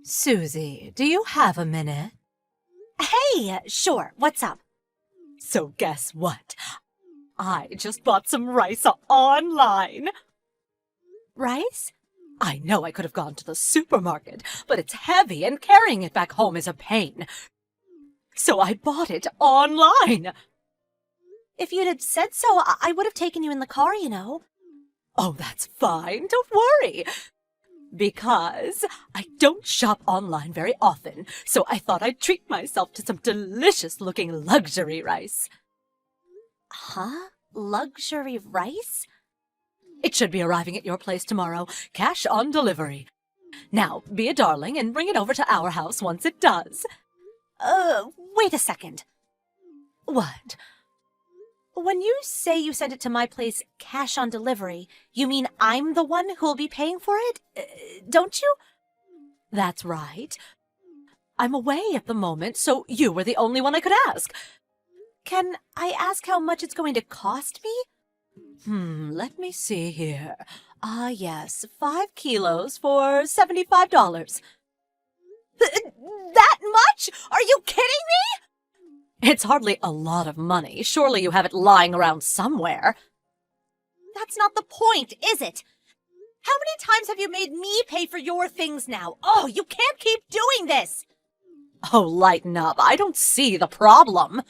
Susie, do you have a minute? Hey, sure, what's up? So guess what? I just bought some rice online. Rice? I know I could have gone to the supermarket, but it's heavy and carrying it back home is a pain. So I bought it online. If you'd have said so, I would have taken you in the car, you know. Oh, that's fine, don't worry. Because I don't shop online very often, so I thought I'd treat myself to some delicious-looking luxury rice. Huh? Luxury rice? It should be arriving at your place tomorrow, cash on delivery. Now, be a darling and bring it over to our house once it does. Wait a second. What? When you say you sent it to my place cash on delivery, you mean I'm the one who'll be paying for it? Don't you? That's right. I'm away at the moment, so you were the only one I could ask. Can I ask how much it's going to cost me? Let me see here. Yes, 5 kilos for $75. That much? Are you kidding me? It's hardly a lot of money. Surely you have it lying around somewhere. That's not the point, is it? How many times have you made me pay for your things now? Oh, you can't keep doing this! Oh, lighten up. I don't see the problem.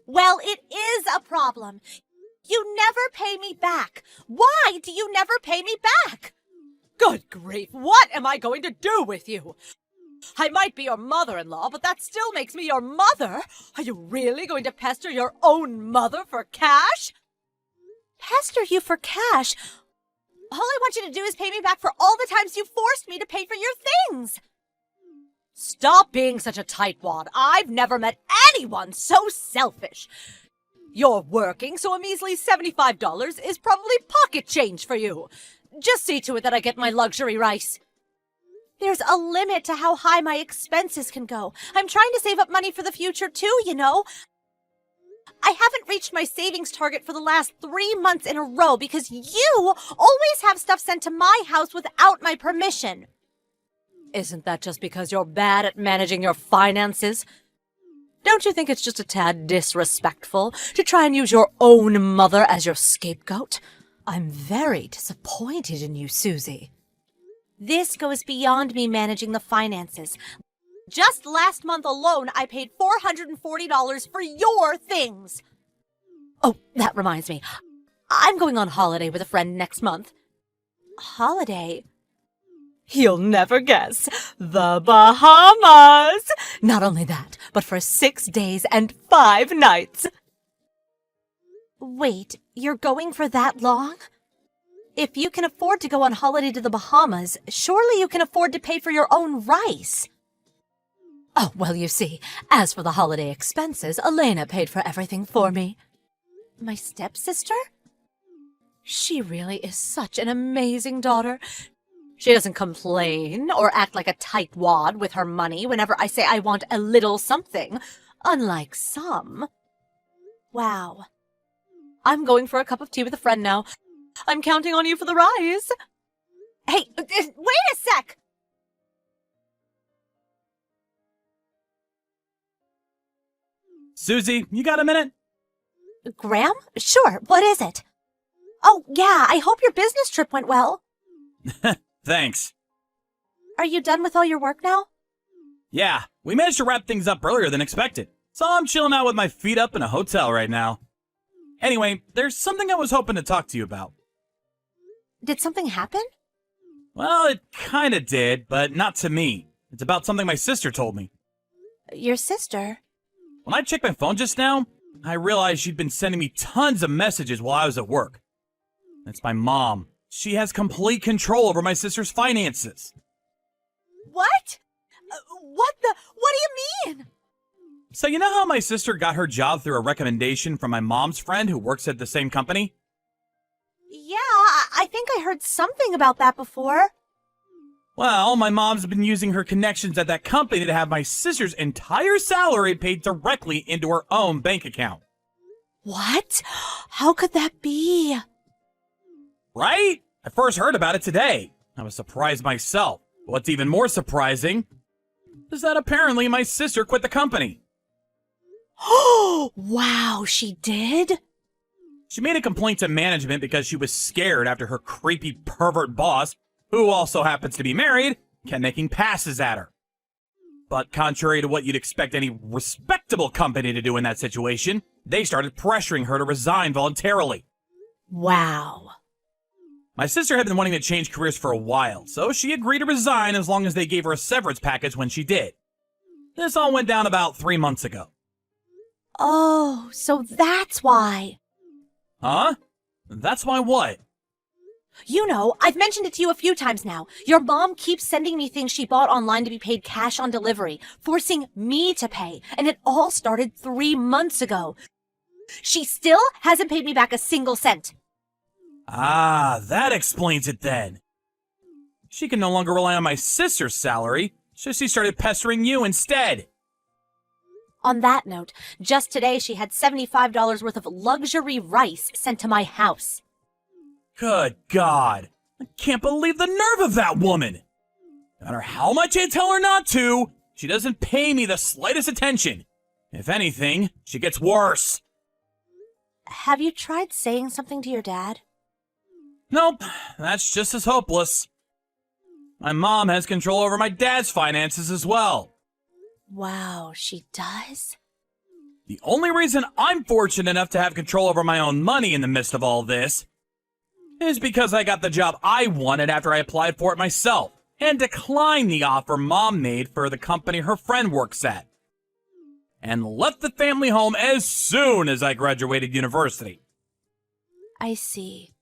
Well, it is a problem. You never pay me back. Why do you never pay me back? Good grief, what am I going to do with you? I might be your mother-in-law, but that still makes me your mother. Are you really going to pester your own mother for cash? Pester you for cash? All I want you to do is pay me back for all the times you forced me to pay for your things. Stop being such a tightwad. I've never met anyone so selfish. You're working, so a measly $75 is probably pocket change for you. Just see to it that I get my luxury rice. There's a limit to how high my expenses can go. I'm trying to save up money for the future too, you know. I haven't reached my savings target for the last 3 months in a row because you always have stuff sent to my house without my permission. Isn't that just because you're bad at managing your finances? Don't you think it's just a tad disrespectful to try and use your own mother as your scapegoat? I'm very disappointed in you, Susie. This goes beyond me managing the finances. Just last month alone, I paid $440 for your things. Oh, that reminds me. I'm going on holiday with a friend next month. Holiday? You'll never guess. The Bahamas! Not only that, but for 6 days and 5 nights. Wait, you're going for that long? If you can afford to go on holiday to the Bahamas, surely you can afford to pay for your own rice. Oh, well, you see, as for the holiday expenses, Elena paid for everything for me. My stepsister? She really is such an amazing daughter. She doesn't complain or act like a tightwad with her money whenever I say I want a little something, unlike some. Wow. I'm going for a cup of tea with a friend now. I'm counting on you for the rise. Hey, wait a sec! Susie, you got a minute? Graham? Sure, what is it? Oh, yeah, I hope your business trip went well. Thanks. Are you done with all your work now? Yeah, we managed to wrap things up earlier than expected, so I'm chilling out with my feet up in a hotel right now. Anyway, there's something I was hoping to talk to you about. Did something happen? Well, it kinda did, but not to me. It's about something my sister told me. Your sister? When I checked my phone just now, I realized she'd been sending me tons of messages while I was at work. That's my mom. She has complete control over my sister's finances. What? What do you mean? So you know how my sister got her job through a recommendation from my mom's friend who works at the same company? Yeah, I think I heard something about that before. Well, my mom's been using her connections at that company to have my sister's entire salary paid directly into her own bank account. What? How could that be? Right? I first heard about it today. I was surprised myself. What's even more surprising is that apparently my sister quit the company. Oh, wow, she did? She made a complaint to management because she was scared after her creepy pervert boss, who also happens to be married, kept making passes at her. But contrary to what you'd expect any respectable company to do in that situation, they started pressuring her to resign voluntarily. Wow. My sister had been wanting to change careers for a while, so she agreed to resign as long as they gave her a severance package when she did. This all went down about 3 months ago. Oh, so that's why. Huh? That's why what? You know, I've mentioned it to you a few times now. Your mom keeps sending me things she bought online to be paid cash on delivery, forcing me to pay, and it all started 3 months ago. She still hasn't paid me back a single cent. Ah, that explains it then. She can no longer rely on my sister's salary, so she started pestering you instead. On that note, just today she had $75 worth of luxury rice sent to my house. Good God. I can't believe the nerve of that woman. No matter how much I tell her not to, she doesn't pay me the slightest attention. If anything, she gets worse. Have you tried saying something to your dad? Nope, that's just as hopeless. My mom has control over my dad's finances as well. Wow, she does? The only reason I'm fortunate enough to have control over my own money in the midst of all this is because I got the job I wanted after I applied for it myself and declined the offer Mom made for the company her friend works at, and left the family home as soon as I graduated university. I see.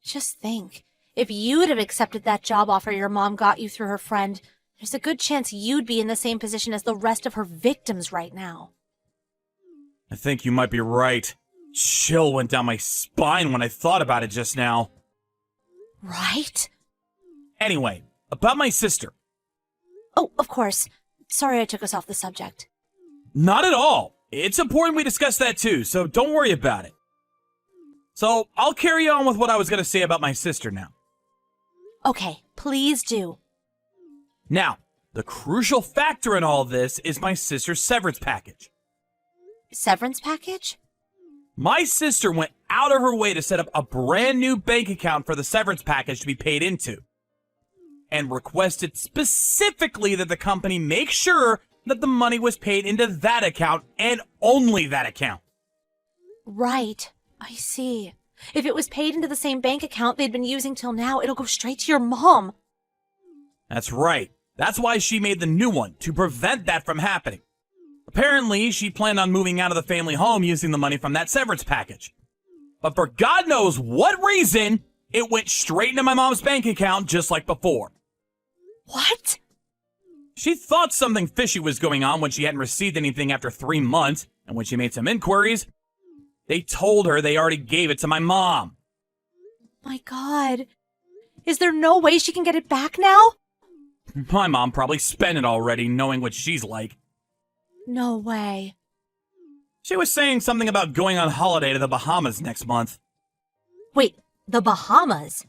Just think, if you'd have accepted that job offer your mom got you through her friend, there's a good chance you'd be in the same position as the rest of her victims right now. I think you might be right. Chill went down my spine when I thought about it just now. Right? Anyway, about my sister. Oh, of course. Sorry I took us off the subject. Not at all. It's important we discuss that too, so don't worry about it. So, I'll carry on with what I was going to say about my sister now. Okay, please do. Now, the crucial factor in all this is my sister's severance package. Severance package? My sister went out of her way to set up a brand new bank account for the severance package to be paid into, and requested specifically that the company make sure that the money was paid into that account and only that account. Right. I see. If it was paid into the same bank account they'd been using till now, it'll go straight to your mom. That's right. That's why she made the new one, to prevent that from happening. Apparently, she planned on moving out of the family home using the money from that severance package. But for God knows what reason, it went straight into my mom's bank account just like before. What? She thought something fishy was going on when she hadn't received anything after 3 months, and when she made some inquiries, they told her they already gave it to my mom. My God. Is there no way she can get it back now? My mom probably spent it already, knowing what she's like. No way. She was saying something about going on holiday to the Bahamas next month. Wait, the Bahamas?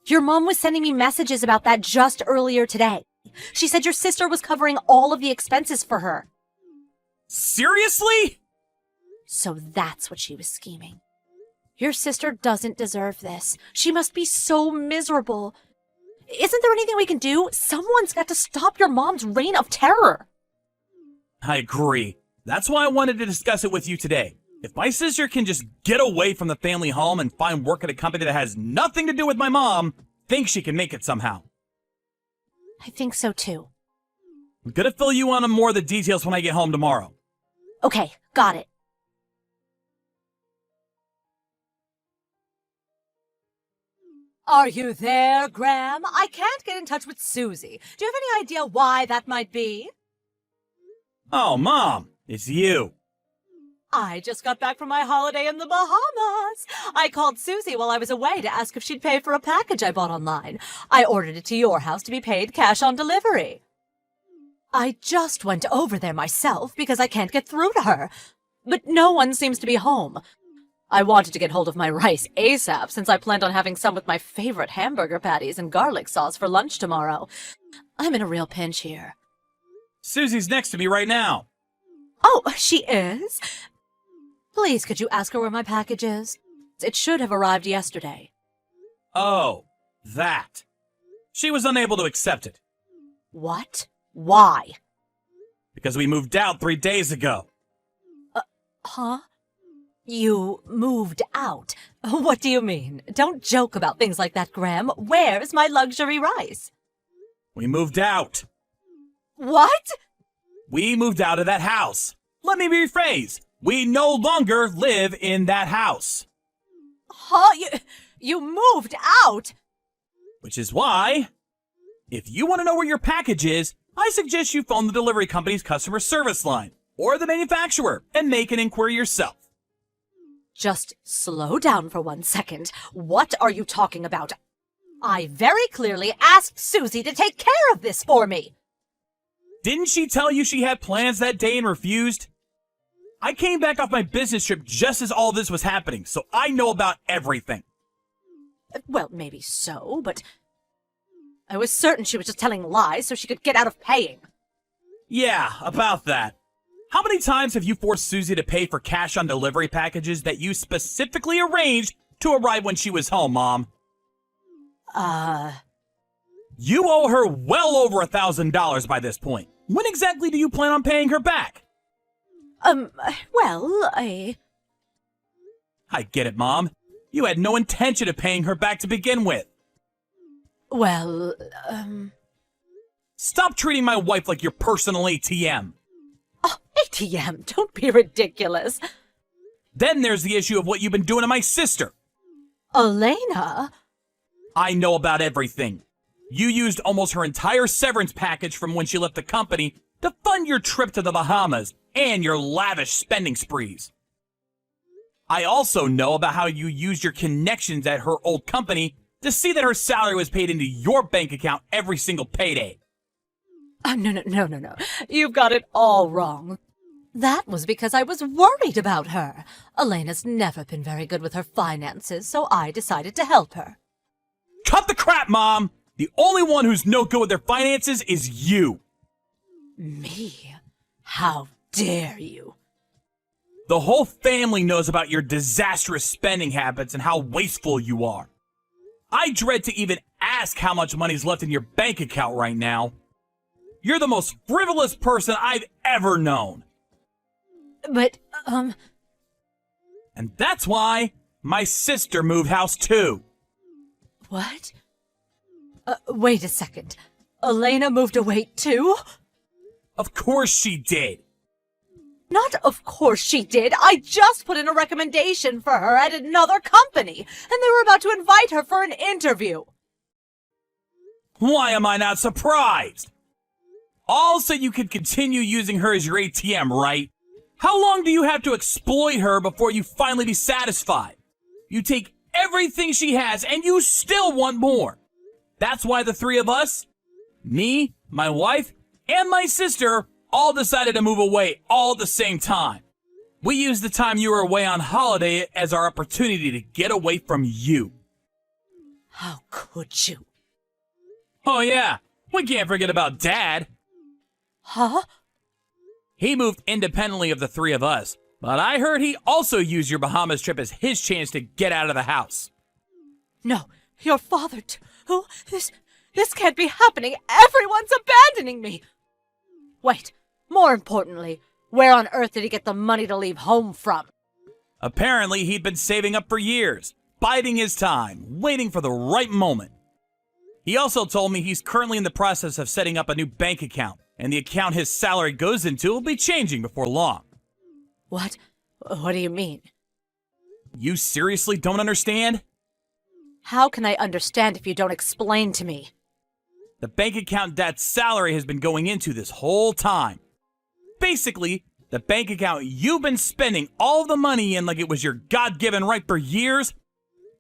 Your mom was sending me messages about that just earlier today. She said your sister was covering all of the expenses for her. Seriously? So that's what she was scheming. Your sister doesn't deserve this. She must be so miserable. Isn't there anything we can do? Someone's got to stop your mom's reign of terror. I agree. That's why I wanted to discuss it with you today. If my sister can just get away from the family home and find work at a company that has nothing to do with my mom, I think she can make it somehow. I think so too. I'm gonna fill you in on more of the details when I get home tomorrow. Okay, got it. Are you there, Graham? I can't get in touch with Susie. Do you have any idea why that might be? Oh, Mom, it's you. I just got back from my holiday in the Bahamas. I called Susie while I was away to ask if she'd pay for a package I bought online. I ordered it to your house to be paid cash on delivery. I just went over there myself because I can't get through to her, but no one seems to be home. I wanted to get hold of my rice ASAP since I planned on having some with my favorite hamburger patties and garlic sauce for lunch tomorrow. I'm in a real pinch here. Susie's next to me right now. Oh, she is? Please, could you ask her where my package is? It should have arrived yesterday. Oh, that. She was unable to accept it. What? Why? Because we moved out 3 days ago. Huh? You moved out? What do you mean? Don't joke about things like that, Graham. Where's my luxury rice? We moved out. What? We moved out of that house. Let me rephrase. We no longer live in that house. Huh? You moved out? Which is why, if you want to know where your package is, I suggest you phone the delivery company's customer service line or the manufacturer and make an inquiry yourself. Just slow down for 1 second. What are you talking about? I very clearly asked Susie to take care of this for me. Didn't she tell you she had plans that day and refused? I came back off my business trip just as all this was happening, so I know about everything. Well, maybe so, but I was certain she was just telling lies so she could get out of paying. Yeah, about that. How many times have you forced Susie to pay for cash on delivery packages that you specifically arranged to arrive when she was home, Mom? You owe her well over $1,000 by this point. When exactly do you plan on paying her back? Well, I get it, Mom. You had no intention of paying her back to begin with. Well, Stop treating my wife like your personal ATM. Oh, ATM, don't be ridiculous. Then there's the issue of what you've been doing to my sister. Elena? I know about everything. You used almost her entire severance package from when she left the company to fund your trip to the Bahamas and your lavish spending sprees. I also know about how you used your connections at her old company to see that her salary was paid into your bank account every single payday. No. You've got it all wrong. That was because I was worried about her. Elena's never been very good with her finances, so I decided to help her. Cut the crap, Mom! The only one who's no good with their finances is you. Me? How dare you? The whole family knows about your disastrous spending habits and how wasteful you are. I dread to even ask how much money's left in your bank account right now. You're the most frivolous person I've ever known. But, And that's why my sister moved house too. What? Wait a second. Elena moved away too? Of course she did. Not of course she did. I just put in a recommendation for her at another company, and they were about to invite her for an interview. Why am I not surprised? All so you can continue using her as your ATM, right? How long do you have to exploit her before you finally be satisfied? You take everything she has and you still want more. That's why the three of us, me, my wife, and my sister, all decided to move away all at the same time. We used the time you were away on holiday as our opportunity to get away from you. How could you? Oh yeah, we can't forget about Dad. Huh? He moved independently of the three of us, but I heard he also used your Bahamas trip as his chance to get out of the house. No, your father too. This can't be happening. Everyone's abandoning me. Wait, more importantly, where on earth did he get the money to leave home from? Apparently, he'd been saving up for years, biding his time, waiting for the right moment. He also told me he's currently in the process of setting up a new bank account, and the account his salary goes into will be changing before long. What? What do you mean? You seriously don't understand? How can I understand if you don't explain to me? The bank account Dad's salary has been going into this whole time. Basically, the bank account you've been spending all the money in like it was your God-given right for years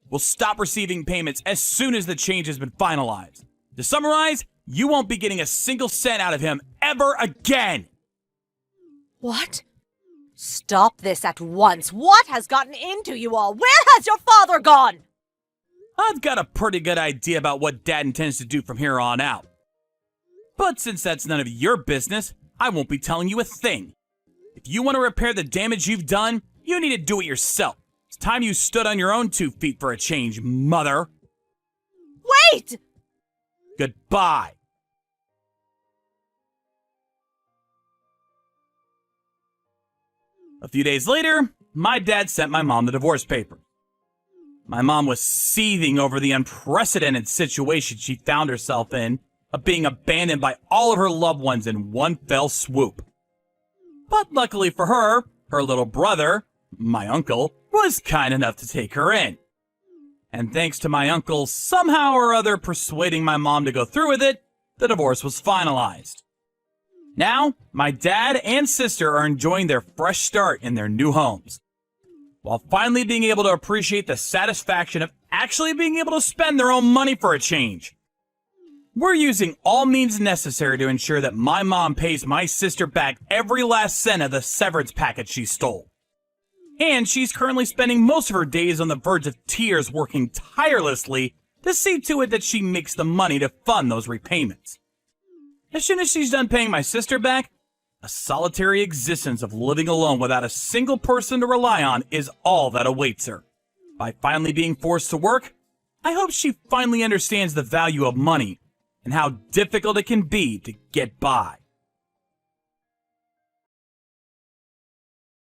will stop receiving payments as soon as the change has been finalized. To summarize, you won't be getting a single cent out of him ever again. What? Stop this at once. What has gotten into you all? Where has your father gone? I've got a pretty good idea about what Dad intends to do from here on out. But since that's none of your business, I won't be telling you a thing. If you want to repair the damage you've done, you need to do it yourself. It's time you stood on your own 2 feet for a change, mother. Wait! Goodbye. A few days later, my dad sent my mom the divorce papers. My mom was seething over the unprecedented situation she found herself in of being abandoned by all of her loved ones in one fell swoop. But luckily for her, her little brother, my uncle, was kind enough to take her in. And thanks to my uncle somehow or other persuading my mom to go through with it, the divorce was finalized. Now, my dad and sister are enjoying their fresh start in their new homes, while finally being able to appreciate the satisfaction of actually being able to spend their own money for a change. We're using all means necessary to ensure that my mom pays my sister back every last cent of the severance package she stole. And she's currently spending most of her days on the verge of tears working tirelessly to see to it that she makes the money to fund those repayments. As soon as she's done paying my sister back, a solitary existence of living alone without a single person to rely on is all that awaits her. By finally being forced to work, I hope she finally understands the value of money and how difficult it can be to get by.